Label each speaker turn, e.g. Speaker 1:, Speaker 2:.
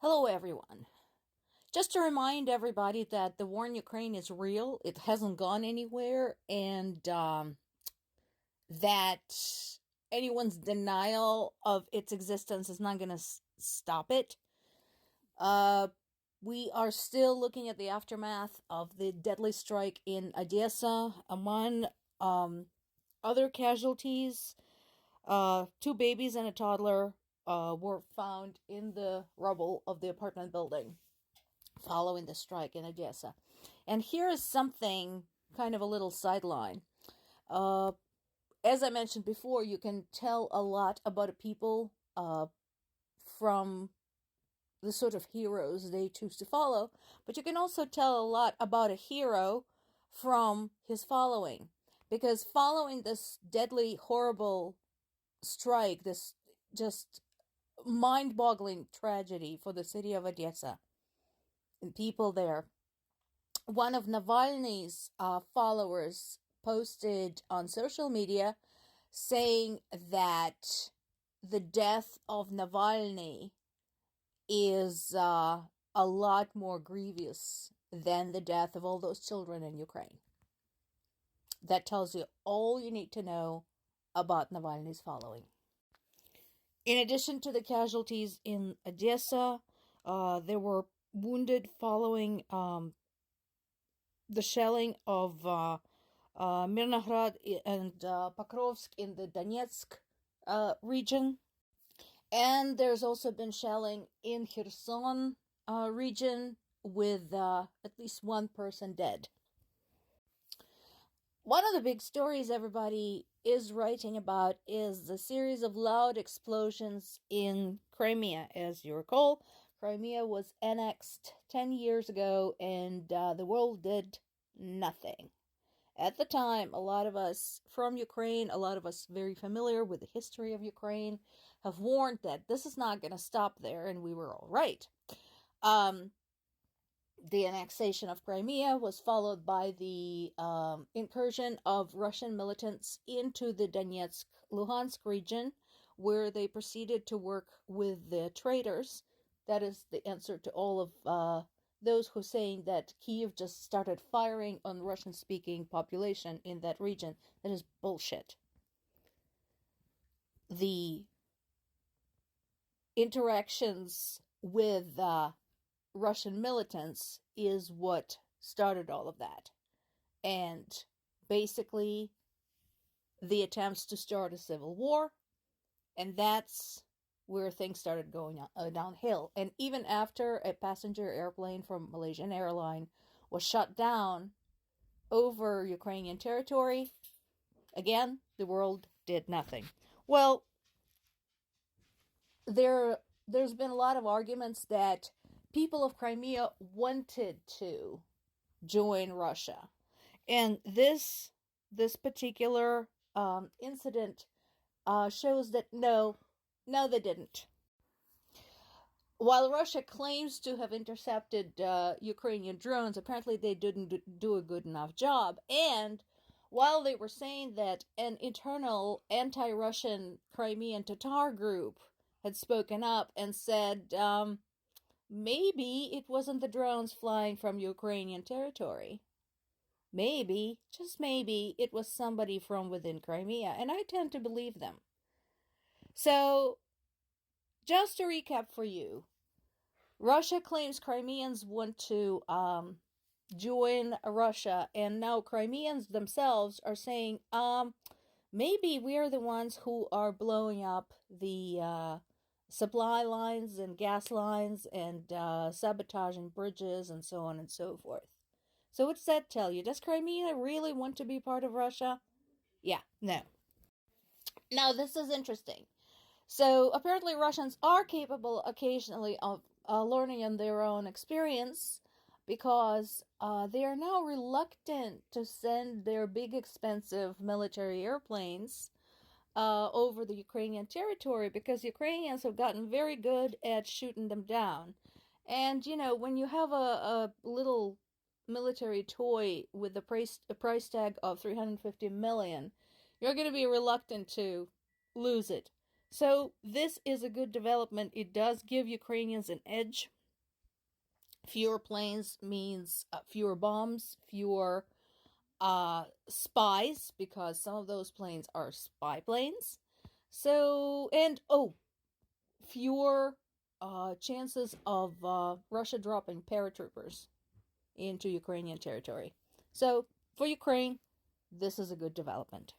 Speaker 1: Hello, everyone. Just to remind everybody that the war in Ukraine is real, it hasn't gone anywhere, and that anyone's denial of its existence is not going to stop it. Uh, we are still looking at the aftermath of the deadly strike in Odessa. Among other casualties, two babies and a toddler were found in the rubble of the apartment building following the strike in Odessa. And here is something, kind of a little sideline. Uh, as I mentioned before, you can tell a lot about a people from the sort of heroes they choose to follow, but you can also tell a lot about a hero from his following. Because following this deadly, horrible strike, this just mind boggling tragedy for the city of Odessa and people there, one of Navalny's followers posted on social media saying that the death of Navalny is a lot more grievous than the death of all those children in Ukraine. That tells you all you need to know about Navalny's following. In addition to the casualties in Odessa, there were wounded following the shelling of Mirnograd and Pokrovsk in the Donetsk region. And there's also been shelling in Kherson region with at least one person dead. One of the big stories everybody is writing about is the series of loud explosions in Crimea. As you recall, Crimea was annexed 10 years ago, and the world did nothing. At the time, a lot of us from Ukraine, a lot of us very familiar with the history of Ukraine, have warned that this is not going to stop there, and we were all right. The annexation of Crimea was followed by the incursion of Russian militants into the Donetsk-Luhansk region, where they proceeded to work with the traitors. That is the answer to all of those who are saying that Kyiv just started firing on Russian-speaking population in that region. That is bullshit. The interactions with Russian militants is what started all of that. And basically, the attempts to start a civil war, and that's where things started going downhill. And even after a passenger airplane from Malaysian Airlines was shot down over Ukrainian territory, again, the world did nothing. Well, there's been a lot of arguments that people of Crimea wanted to join Russia. And this particular incident shows that no, they didn't. While Russia claims to have intercepted Ukrainian drones, apparently they didn't do a good enough job. And while they were saying that an internal anti-Russian Crimean Tatar group had spoken up and said maybe it wasn't the drones flying from Ukrainian territory. Maybe, just maybe, it was somebody from within Crimea, and I tend to believe them. So, just to recap for you, Russia claims Crimeans want to join Russia, and now Crimeans themselves are saying, maybe we are the ones who are blowing up the supply lines and gas lines and sabotaging bridges and so on and so forth. So what's that tell you? Does Crimea really want to be part of Russia? Yeah, no. Now, this is interesting. So apparently Russians are capable occasionally of learning on their own experience, because they are now reluctant to send their big expensive military airplanes over the Ukrainian territory, because Ukrainians have gotten very good at shooting them down. And, you know, when you have a little military toy with a price tag of 350 million, you're going to be reluctant to lose it. So this is a good development. It does give Ukrainians an edge. Fewer planes means fewer bombs, fewer spies, because some of those planes are spy planes. So, and fewer chances of Russia dropping paratroopers into Ukrainian territory. So, for Ukraine, this is a good development.